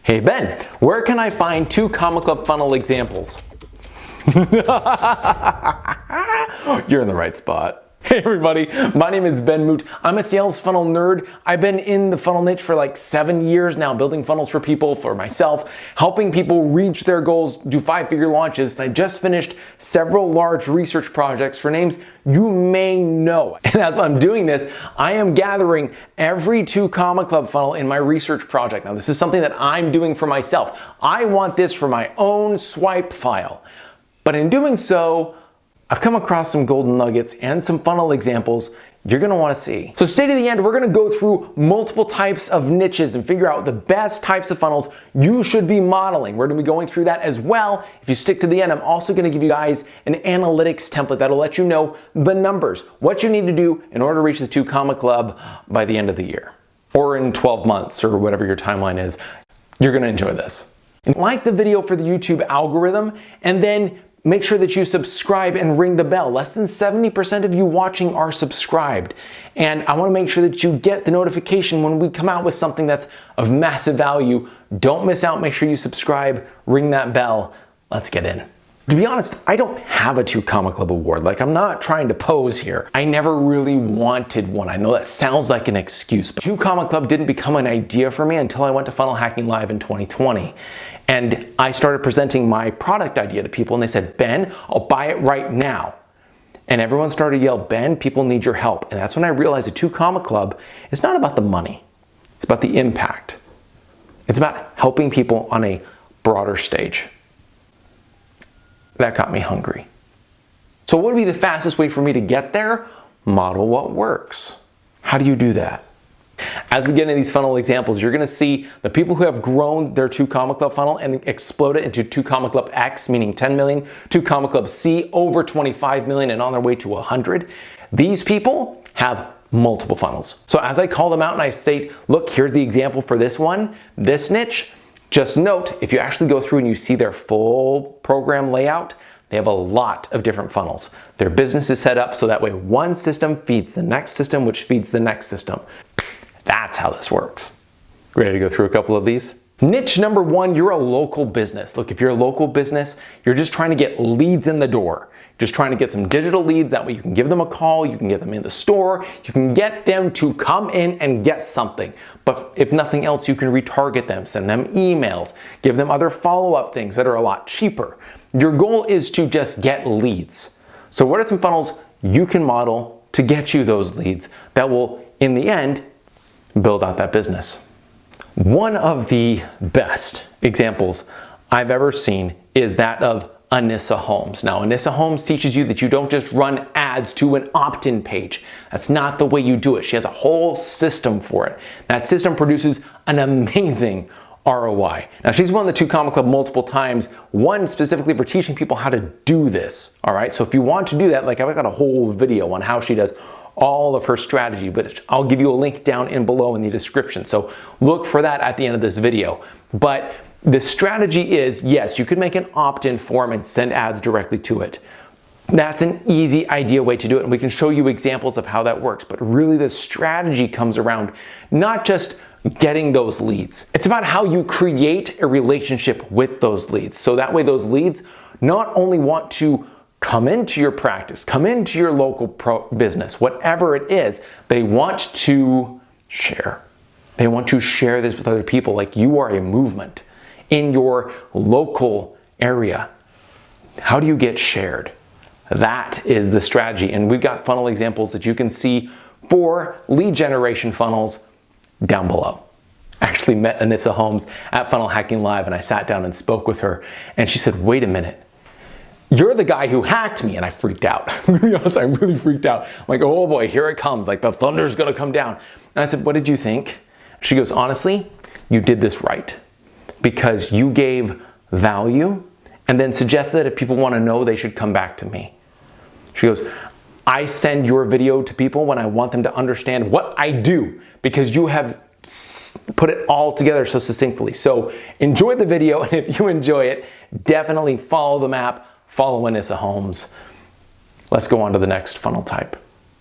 Hey Ben, where can I find 2 Comma Club funnel examples? You're in the right spot. Hey everybody, my name is Ben Moot. I'm a sales funnel nerd. I've been in the funnel niche for like 7 years now, building funnels for people, for myself, helping people reach their goals, do 5-figure launches. I just finished several large research projects for names you may know. And as I'm doing this, I am gathering every 2 Comma Club funnel in my research project. Now this is something that I'm doing for myself. I want this for my own swipe file. But in doing so, I've come across some golden nuggets and some funnel examples you're gonna wanna see. So stay to the end, we're gonna go through multiple types of niches and figure out the best types of funnels you should be modeling. We're gonna be going through that as well. If you stick to the end, I'm also gonna give you guys an analytics template that'll let you know the numbers, what you need to do in order to reach the 2 Comma Club by the end of the year. Or in 12 months or whatever your timeline is. You're gonna enjoy this. And like the video for the YouTube algorithm, and then make sure that you subscribe and ring the bell. Less than 70% of you watching are subscribed. And I want to make sure that you get the notification when we come out with something that's of massive value. Don't miss out. Make sure you subscribe, ring that bell. Let's get in. To be honest, I don't have a 2 Comma Club award. Like, I'm not trying to pose here. I never really wanted one. I know that sounds like an excuse, but 2 Comma Club didn't become an idea for me until I went to Funnel Hacking Live in 2020. And I started presenting my product idea to people and they said, Ben, I'll buy it right now. And everyone started to yell, Ben, people need your help. And that's when I realized a 2 Comma Club is not about the money. It's about the impact. It's about helping people on a broader stage. That got me hungry. So what would be the fastest way for me to get there? Model what works. How do you do that? As we get into these funnel examples, you're gonna see the people who have grown their 2 Comma Club funnel and exploded into 2 Comma Club X, meaning 10 million, 2 Comma Club C, over 25 million and on their way to 100. These people have multiple funnels. So as I call them out and I say, look, here's the example for this one, this niche, just note, if you actually go through and you see their full program layout, they have a lot of different funnels. Their business is set up so that way one system feeds the next system, which feeds the next system. That's how this works. Ready to go through a couple of these? Niche number 1, you're a local business. Look, if you're a local business, you're just trying to get leads in the door. Just trying to get some digital leads. That way you can give them a call, you can get them in the store, you can get them to come in and get something. But if nothing else, you can retarget them, send them emails, give them other follow-up things that are a lot cheaper. Your goal is to just get leads. So what are some funnels you can model to get you those leads that will, in the end, build out that business? One of the best examples I've ever seen is that of Anissa Holmes. Now, Anissa Holmes teaches you that you don't just run ads to an opt-in page. That's not the way you do it. She has a whole system for it. That system produces an amazing ROI. Now, she's won the 2 Comma Club multiple times, one specifically for teaching people how to do this, all right? So if you want to do that, like I've got a whole video on how she does all of her strategy, but I'll give you a link down in below in the description. So look for that at the end of this video. But the strategy is, yes, you could make an opt-in form and send ads directly to it. That's an easy idea way to do it, and we can show you examples of how that works. But really the strategy comes around not just getting those leads. It's about how you create a relationship with those leads. So that way those leads not only want to come into your practice, come into your local business, whatever it is, they want to share. They want to share this with other people like you are a movement in your local area. How do you get shared? That is the strategy. And we've got funnel examples that you can see for lead generation funnels down below. I actually met Anissa Holmes at Funnel Hacking Live and I sat down and spoke with her and she said, wait a minute, you're the guy who hacked me. And I freaked out. To be honest, I really freaked out. I'm like, oh boy, here it comes. Like the thunder's gonna come down. And I said, what did you think? She goes, honestly, you did this right because you gave value and then suggested that if people want to know, they should come back to me. She goes, I send your video to people when I want them to understand what I do because you have put it all together so succinctly. So enjoy the video, and if you enjoy it, definitely follow the map, follow Anissa Holmes. Let's go on to the next funnel type.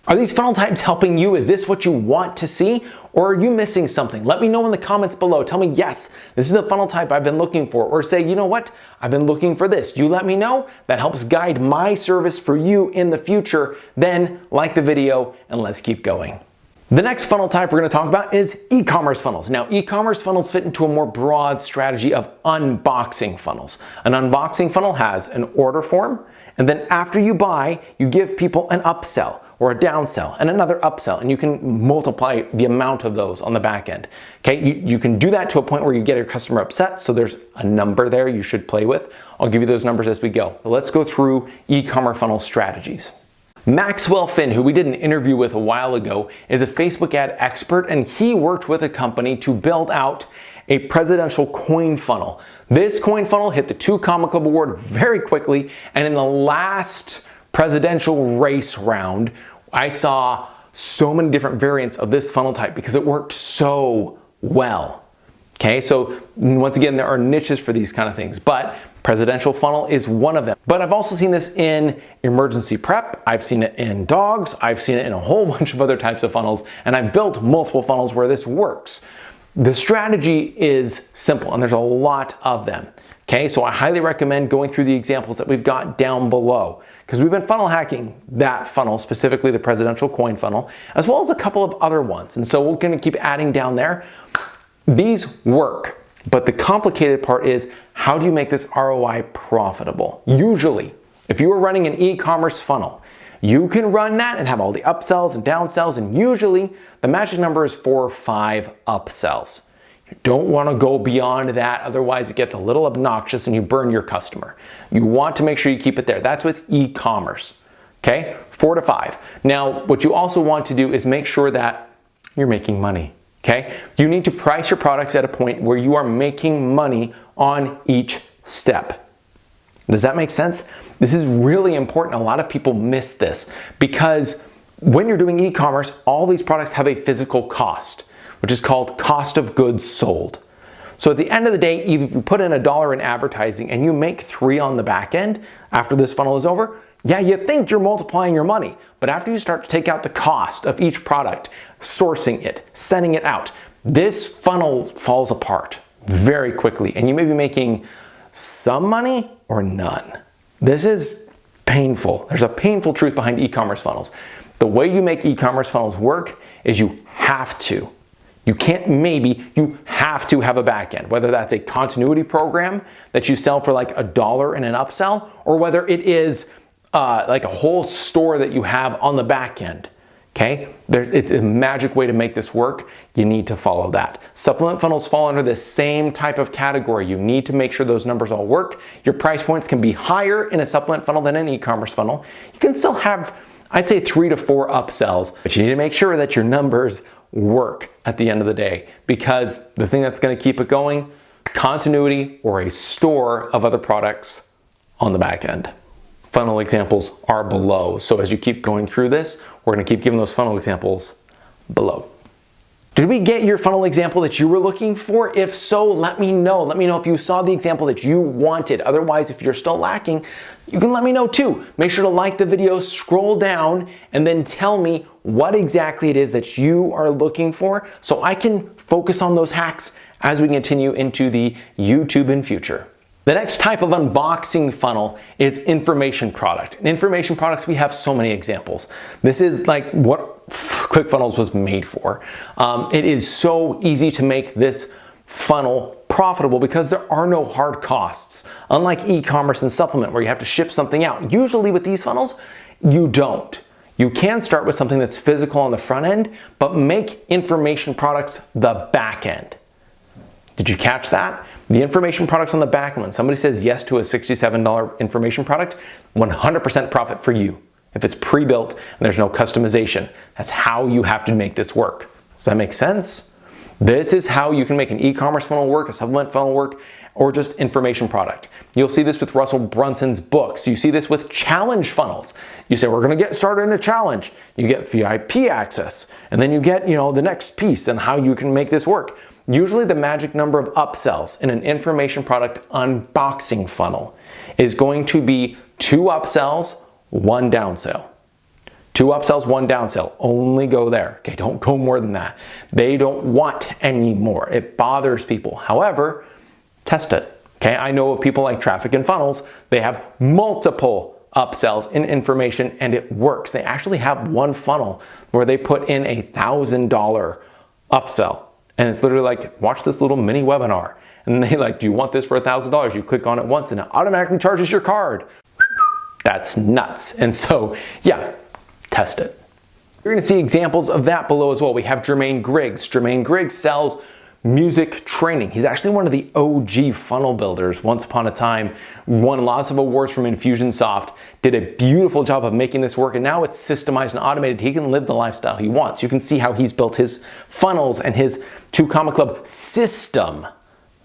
Are these funnel types helping you? Is this what you want to see? Or are you missing something? Let me know in the comments below. Tell me, yes, this is the funnel type I've been looking for. Or say, you know what? I've been looking for this. You let me know. That helps guide my service for you in the future. Then like the video and let's keep going. The next funnel type we're going to talk about is e-commerce funnels. Now, e-commerce funnels fit into a more broad strategy of unboxing funnels. An unboxing funnel has an order form, and then after you buy, you give people an upsell or a downsell and another upsell, and you can multiply the amount of those on the back end. Okay, you can do that to a point where you get your customer upset, so there's a number there you should play with. I'll give you those numbers as we go. So let's go through e-commerce funnel strategies. Maxwell Finn, who we did an interview with a while ago, is a Facebook ad expert, and he worked with a company to build out a presidential coin funnel. This coin funnel hit the 2 Comma Club award very quickly, and in the last presidential race round, I saw so many different variants of this funnel type because it worked so well. Okay, so once again, there are niches for these kind of things, but presidential funnel is one of them. But I've also seen this in emergency prep. I've seen it in dogs. I've seen it in a whole bunch of other types of funnels, and I've built multiple funnels where this works. The strategy is simple, and there's a lot of them. Okay, so I highly recommend going through the examples that we've got down below, because we've been funnel hacking that funnel, specifically the presidential coin funnel, as well as a couple of other ones. And so we're going to keep adding down there. These work, but the complicated part is, how do you make this ROI profitable? Usually, if you are running an e-commerce funnel, you can run that and have all the upsells and downsells, and usually the magic number is 4 or 5 upsells. You don't want to go beyond that, otherwise it gets a little obnoxious and you burn your customer. You want to make sure you keep it there. That's with e-commerce, okay? 4 to 5. Now, what you also want to do is make sure that you're making money. Okay, you need to price your products at a point where you are making money on each step. Does that make sense? This is really important. A lot of people miss this because when you're doing e-commerce, all these products have a physical cost, which is called cost of goods sold. So at the end of the day, if you put in $1 in advertising and you make 3 on the back end after this funnel is over, yeah, you think you're multiplying your money, but after you start to take out the cost of each product, sourcing it, sending it out, this funnel falls apart very quickly, and you may be making some money or none. This is painful. There's a painful truth behind e-commerce funnels. The way you make e-commerce funnels work is you have to. You can't maybe, you have to have a back end, whether that's a continuity program that you sell for like $1 in an upsell, or whether it is like a whole store that you have on the back end. Okay, it's a magic way to make this work. You need to follow that. Supplement funnels fall under the same type of category. You need to make sure those numbers all work. Your price points can be higher in a supplement funnel than an e-commerce funnel. You can still have, I'd say, 3 to 4 upsells, but you need to make sure that your numbers work at the end of the day, because the thing that's going to keep it going, continuity or a store of other products on the back end. Funnel examples are below. So as you keep going through this, we're going to keep giving those funnel examples below. Did we get your funnel example that you were looking for? If so, let me know. Let me know if you saw the example that you wanted. Otherwise, if you're still lacking, you can let me know too. Make sure to like the video, scroll down, and then tell me what exactly it is that you are looking for so I can focus on those hacks as we continue into the YouTube in future. The next type of unboxing funnel is information product. In information products, we have so many examples. This is like what ClickFunnels was made for. It is so easy to make this funnel profitable because there are no hard costs. Unlike e-commerce and supplement where you have to ship something out. Usually with these funnels, you don't. You can start with something that's physical on the front end, but make information products the back end. Did you catch that? The information products on the back end, when somebody says yes to a $67 information product, 100% profit for you. If it's pre-built and there's no customization, that's how you have to make this work. Does that make sense? This is how you can make an e-commerce funnel work, a supplement funnel work, or just information product. You'll see this with Russell Brunson's books. You see this with challenge funnels. You say, we're gonna get started in a challenge. You get VIP access, and then you get, the next piece and how you can make this work. Usually the magic number of upsells in an information product unboxing funnel is going to be 2 upsells, 1 downsell. 2 upsells, 1 downsell. Only go there. Okay, don't go more than that. They don't want any more. It bothers people. However, test it. Okay, I know of people like Traffic and Funnels, they have multiple upsells in information and it works. They actually have one funnel where they put in $1,000 upsell. And it's literally like, watch this little mini webinar. And they like, do you want this for $1,000? You click on it once and it automatically charges your card. That's nuts. And so, yeah, test it. You're gonna see examples of that below as well. We have Jermaine Griggs. Jermaine Griggs sells music training. He's actually one of the OG funnel builders. Once upon a time, won lots of awards from Infusionsoft, did a beautiful job of making this work, and now it's systemized and automated. He can live the lifestyle he wants. You can see how he's built his funnels and his 2 Comma Club system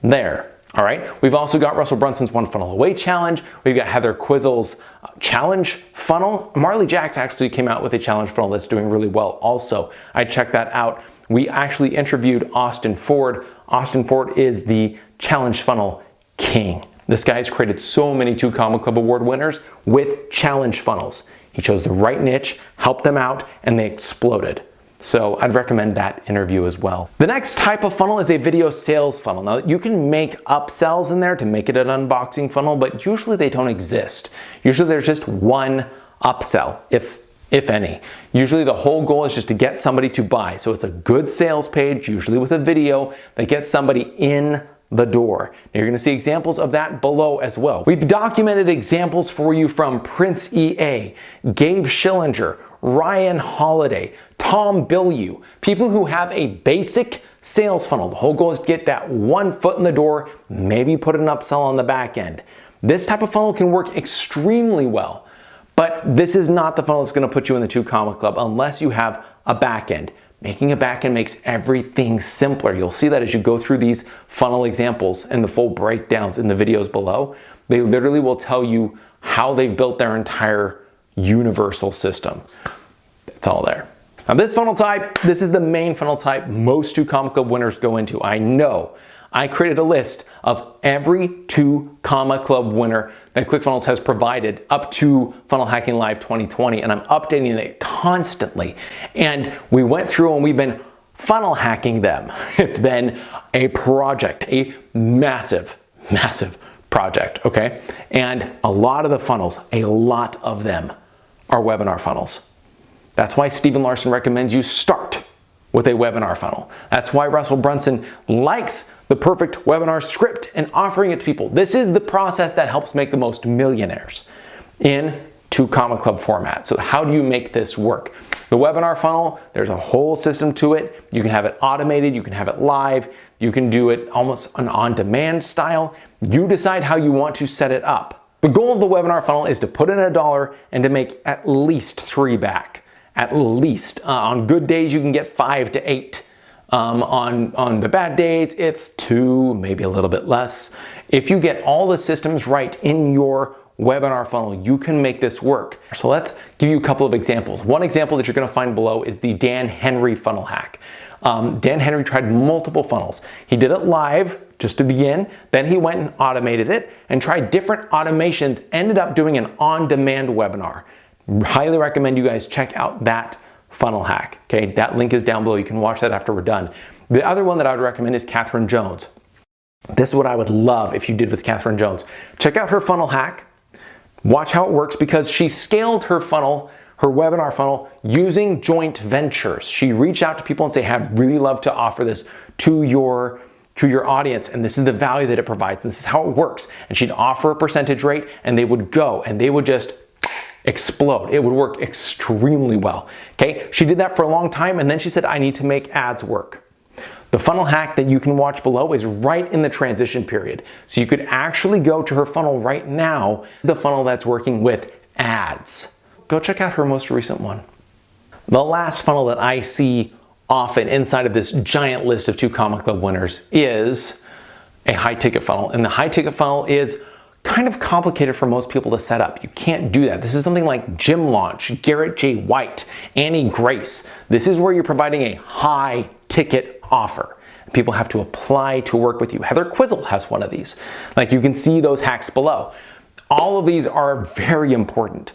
there. All right, we've also got Russell Brunson's One Funnel Away Challenge. We've got Heather Quizzle's challenge funnel. Marley Jacks actually came out with a challenge funnel that's doing really well also. I checked that out. We actually interviewed Austin Ford. Austin Ford is the challenge funnel king. This guy has created so many 2 Comma Club award winners with challenge funnels. He chose the right niche, helped them out, and they exploded. So I'd recommend that interview as well. The next type of funnel is a video sales funnel. Now you can make upsells in there to make it an unboxing funnel, but usually they don't exist. Usually there's just one upsell, if any. Usually the whole goal is just to get somebody to buy. So it's a good sales page, usually with a video, that gets somebody in the door. Now you're gonna see examples of that below as well. We've documented examples for you from Prince EA, Gabe Schillinger, Ryan Holiday, Tom Bilyeu, people who have a basic sales funnel. The whole goal is to get that one foot in the door, maybe put an upsell on the back end. This type of funnel can work extremely well, but this is not the funnel that's gonna put you in the 2 Comma Club unless you have a back end. Making a back end makes everything simpler. You'll see that as you go through these funnel examples and the full breakdowns in the videos below. They literally will tell you how they've built their entire universal system. It's all there. Now this funnel type, this is the main funnel type most 2 Comma Club winners go into. I know. I created a list of every 2 Comma Club winner that ClickFunnels has provided up to Funnel Hacking Live 2020, and I'm updating it constantly. And we went through and we've been funnel hacking them. It's been a project, a massive, massive project, okay? And a lot of the funnels, a lot of them are webinar funnels. That's why Stephen Larson recommends you start with a webinar funnel. That's why Russell Brunson likes the perfect webinar script and offering it to people. This is the process that helps make the most millionaires in 2 Comma Club format. So how do you make this work? The webinar funnel, there's a whole system to it. You can have it automated, you can have it live, you can do it almost an on-demand style. You decide how you want to set it up. The goal of the webinar funnel is to put in $1 and to make at least 3 back. At least. On good days, you can get 5 to 8. On the bad days, it's 2, maybe a little bit less. If you get all the systems right in your webinar funnel, you can make this work. So let's give you a couple of examples. One example that you're gonna find below is the Dan Henry funnel hack. Dan Henry tried multiple funnels. He did it live just to begin, then he went and automated it and tried different automations, ended up doing an on-demand webinar. Highly recommend you guys check out that funnel hack. Okay, that link is down below. You can watch that after we're done. The other one that I would recommend is Catherine Jones. This is what I would love if you did with Catherine Jones. Check out her funnel hack. Watch how it works because she scaled her funnel, her webinar funnel, using joint ventures. She reached out to people and say, hey, I'd really love to offer this to your audience, and this is the value that it provides. This is how it works. And she'd offer a percentage rate and they would go and they would just explode. It would work extremely well. Okay, she did that for a long time and then she said, I need to make ads work. The funnel hack that you can watch below is right in the transition period. So you could actually go to her funnel right now, the funnel that's working with ads. Go check out her most recent one. The last funnel that I see often inside of this giant list of 2 Comma Club winners is a high ticket funnel. And the high ticket funnel is kind of complicated for most people to set up. You can't do that. This is something like Gym Launch, Garrett J. White, Annie Grace. This is where you're providing a high ticket offer. People have to apply to work with you. Heather Quizzle has one of these. Like you can see those hacks below. All of these are very important.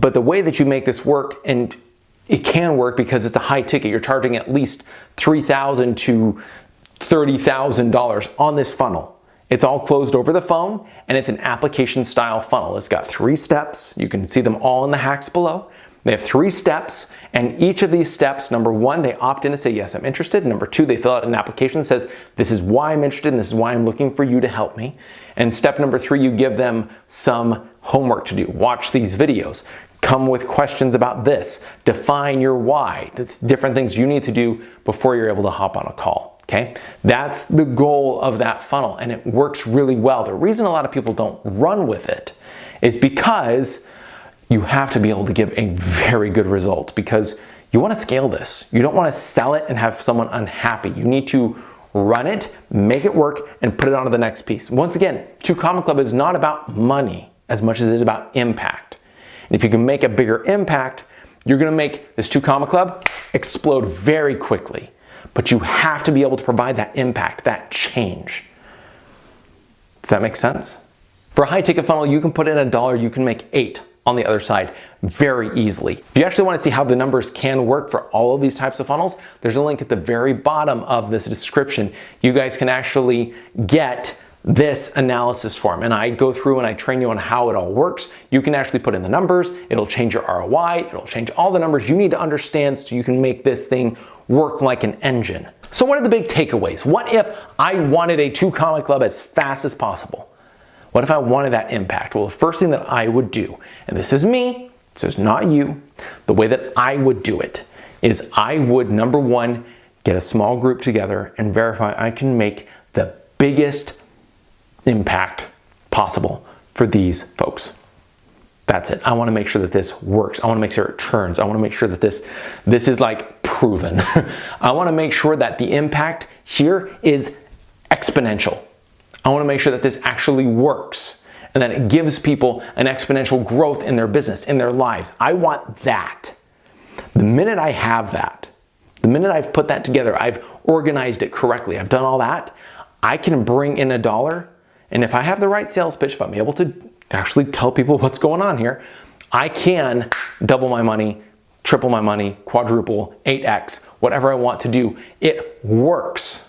But the way that you make this work, and it can work because it's a high ticket, you're charging at least $3,000 to $30,000 on this funnel. It's all closed over the phone, and it's an application style funnel. It's got 3 steps. You can see them all in the hacks below. They have 3 steps, and each of these steps, number 1, they opt in to say, yes, I'm interested. Number 2, they fill out an application that says, this is why I'm interested, and this is why I'm looking for you to help me. And step number 3, you give them some homework to do. Watch these videos. Come with questions about this. Define your why. That's different things you need to do before you're able to hop on a call. Okay? That's the goal of that funnel, and it works really well. The reason a lot of people don't run with it is because you have to be able to give a very good result, because you want to scale this. You don't want to sell it and have someone unhappy. You need to run it, make it work, and put it on to the next piece. Once again, 2 Comma Club is not about money as much as it is about impact. And if you can make a bigger impact, you're going to make this 2 Comma Club explode very quickly. But you have to be able to provide that impact, that change. Does that make sense? For a high ticket funnel, you can put in $1, you can make 8 on the other side very easily. If you actually want to see how the numbers can work for all of these types of funnels, there's a link at the very bottom of this description. You guys can actually get this analysis form, and I go through and I train you on how it all works. You can actually put in the numbers, it'll change your ROI, it'll change all the numbers you need to understand so you can make this thing work like an engine. So what are the big takeaways? What if I wanted a 2 Comma Club as fast as possible? What if I wanted that impact? Well, the first thing that I would do, and this is me, this is not you, the way that I would do it is I would, number 1, get a small group together and verify I can make the biggest impact possible for these folks. That's it. I want to make sure that this works. I want to make sure it turns. I want to make sure that this is like proven. I want to make sure that the impact here is exponential. I want to make sure that this actually works and that it gives people an exponential growth in their business, in their lives. I want that. The minute I have that, the minute I've put that together, I've organized it correctly, I've done all that, I can bring in $1. And if I have the right sales pitch, if I'm able to actually tell people what's going on here, I can double my money, triple my money, quadruple, 8x, whatever I want to do. It works.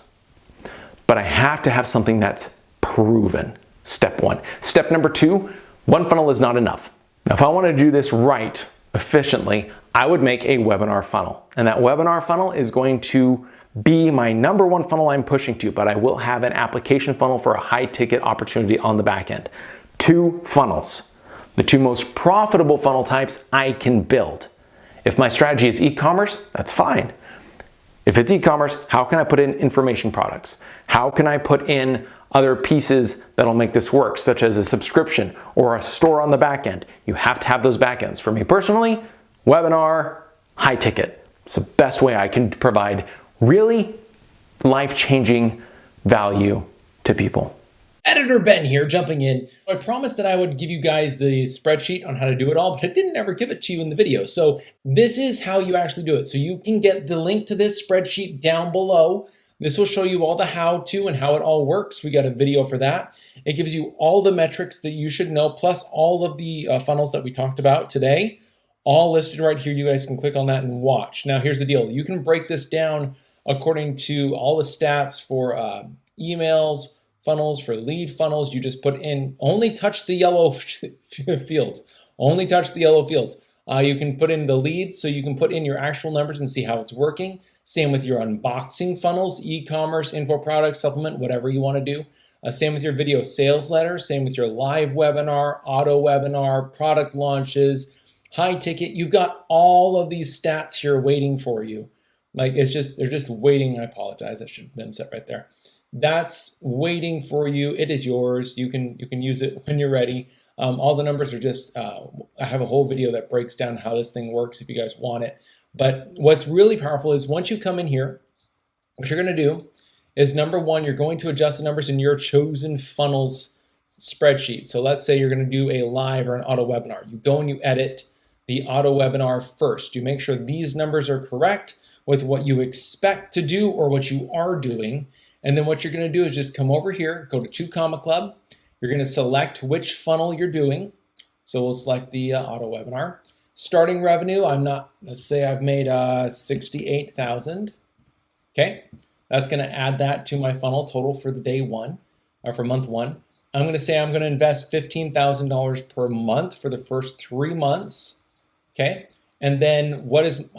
But I have to have something that's proven. Step 1. Step number 2, one funnel is not enough. Now, if I want to do this right, efficiently, I would make a webinar funnel. And that webinar funnel is going to be my number 1 funnel I'm pushing to, but I will have an application funnel for a high ticket opportunity on the back end. 2 funnels. The 2 most profitable funnel types I can build. If my strategy is e-commerce, that's fine. If it's e-commerce, how can I put in information products? How can I put in other pieces that'll make this work, such as a subscription or a store on the back end? You have to have those back ends. For me personally, webinar, high ticket. It's the best way I can provide really life-changing value to people. Editor Ben here, jumping in. I promised that I would give you guys the spreadsheet on how to do it all, but I didn't ever give it to you in the video. So this is how you actually do it. So you can get the link to this spreadsheet down below. This will show you all the how-to and how it all works. We got a video for that. It gives you all the metrics that you should know, plus all of the funnels that we talked about today, all listed right here. You guys can click on that and watch. Now, here's the deal. You can break this down according to all the stats for emails, funnels, for lead funnels. You just put in, only touch the yellow fields. Only touch the yellow fields. You can put in the leads, so you can put in your actual numbers and see how it's working. Same with your unboxing funnels, e-commerce, info products, supplement, whatever you want to do. Same with your video sales letter. Same with your live webinar, auto webinar, product launches, high ticket. You've got all of these stats here waiting for you. Like they're just waiting. I apologize. That should have been set right there. That's waiting for you. It is yours. You can use it when you're ready. All the numbers are just, I have a whole video that breaks down how this thing works if you guys want it. But what's really powerful is once you come in here, what you're going to do is, number 1, you're going to adjust the numbers in your chosen funnels spreadsheet. So let's say you're going to do a live or an auto webinar. You go and you edit the auto webinar first. You make sure these numbers are correct with what you expect to do or what you are doing. And then what you're going to do is just come over here, go to 2 Comma Club. You're going to select which funnel you're doing. So we'll select the auto webinar. starting revenue, let's say I've made 68,000. Okay, that's going to add that to my funnel total for the day one, or for month one. I'm going to say I'm going to invest $15,000 per month for the first 3 months. Okay, and then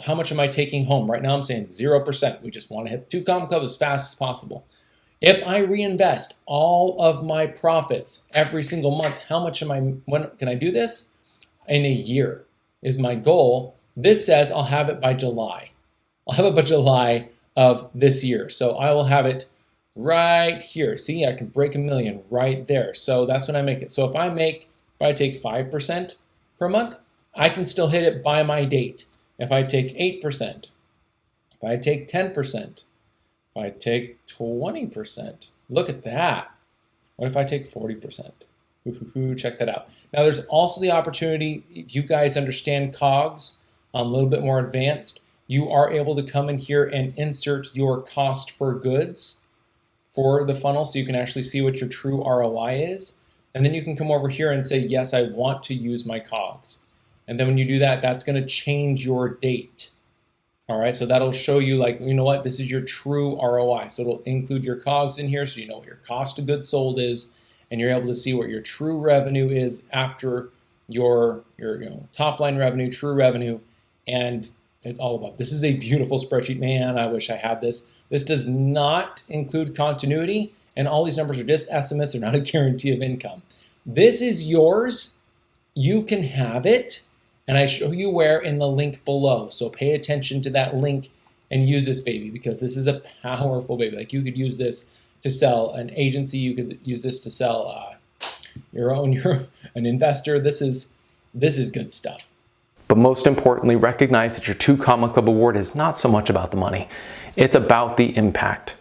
how much am I taking home? Right now I'm saying 0%. We just want to hit the 2 Comma Club as fast as possible. If I reinvest all of my profits every single month, when can I do this? In a year is my goal. This says I'll have it by July. I'll have it by July of this year. So I will have it right here. See, I can break $1 million right there. So that's when I make it. So if I take 5% per month, I can still hit it by my date. If I take 8%, if I take 10%, if I take 20%, look at that. What if I take 40%? Check that out. Now there's also the opportunity, if you guys understand COGS a little bit more advanced, you are able to come in here and insert your cost per goods for the funnel so you can actually see what your true ROI is. And then you can come over here and say, yes, I want to use my COGS. And then when you do that, that's going to change your date. All right, so that'll show you like, you know what, this is your true ROI. So it'll include your COGS in here so you know what your cost of goods sold is, and you're able to see what your true revenue is after your top line revenue, true revenue, and it's all about. This is a beautiful spreadsheet, man. I wish I had this. This does not include continuity, and all these numbers are just estimates. They're not a guarantee of income. This is yours. You can have it. And I show you where in the link below. So pay attention to that link and use this baby, because this is a powerful baby. Like you could use this to sell an agency. You could use this to sell you're an investor. This is good stuff. But most importantly, recognize that your 2 Comma Club award is not so much about the money. It's about the impact.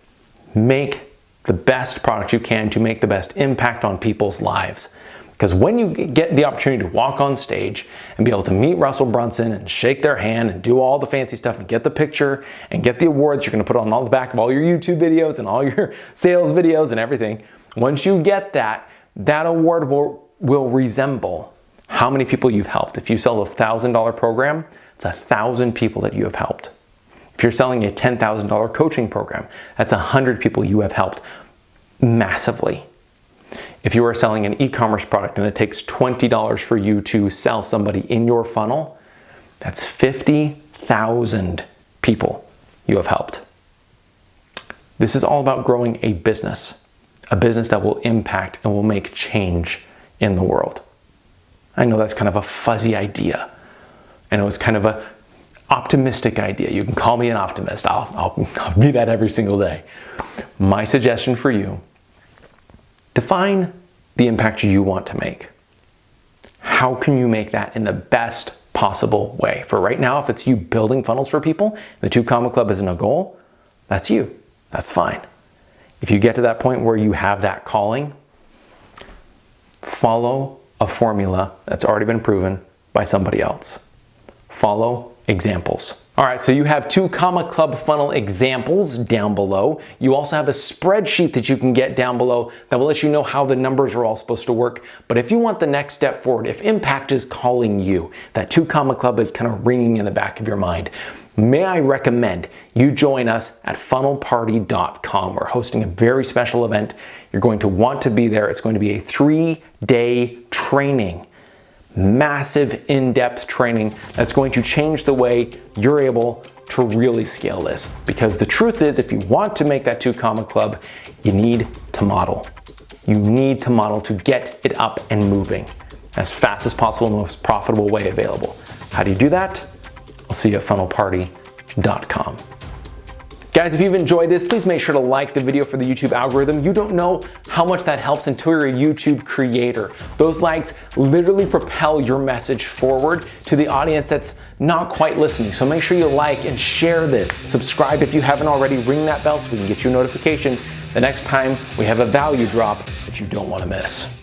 Make the best product you can to make the best impact on people's lives. Because when you get the opportunity to walk on stage and be able to meet Russell Brunson and shake their hand and do all the fancy stuff and get the picture and get the awards you're going to put on the back of all your YouTube videos and all your sales videos and everything, once you get that award will resemble how many people you've helped. If you sell a $1,000 program, it's 1,000 people that you have helped. If you're selling a $10,000 coaching program, that's 100 people you have helped massively. If you are selling an e-commerce product and it takes $20 for you to sell somebody in your funnel, that's 50,000 people you have helped. This is all about growing a business that will impact and will make change in the world. I know that's kind of a fuzzy idea. I know it's kind of an optimistic idea. You can call me an optimist. I'll be that every single day. My suggestion for you: define the impact you want to make. How can you make that in the best possible way? For right now, if it's you building funnels for people, the 2 Comma Club isn't a goal, that's you. That's fine. If you get to that point where you have that calling, follow a formula that's already been proven by somebody else. Follow examples. All right, so you have 2 Comma Club funnel examples down below. You also have a spreadsheet that you can get down below that will let you know how the numbers are all supposed to work. But if you want the next step forward, if impact is calling you, that 2 Comma Club is kind of ringing in the back of your mind, may I recommend you join us at funnelparty.com. We're hosting a very special event. You're going to want to be there. It's going to be a 3-day training. Massive in-depth training that's going to change the way you're able to really scale this. Because the truth is, if you want to make that 2 Comma Club, you need to model. You need to model to get it up and moving as fast as possible in the most profitable way available. How do you do that? I'll see you at funnelparty.com. Guys, if you've enjoyed this, please make sure to like the video for the YouTube algorithm. You don't know how much that helps until you're a YouTube creator. Those likes literally propel your message forward to the audience that's not quite listening. So make sure you like and share this. Subscribe if you haven't already. Ring that bell so we can get you a notification the next time we have a value drop that you don't want to miss.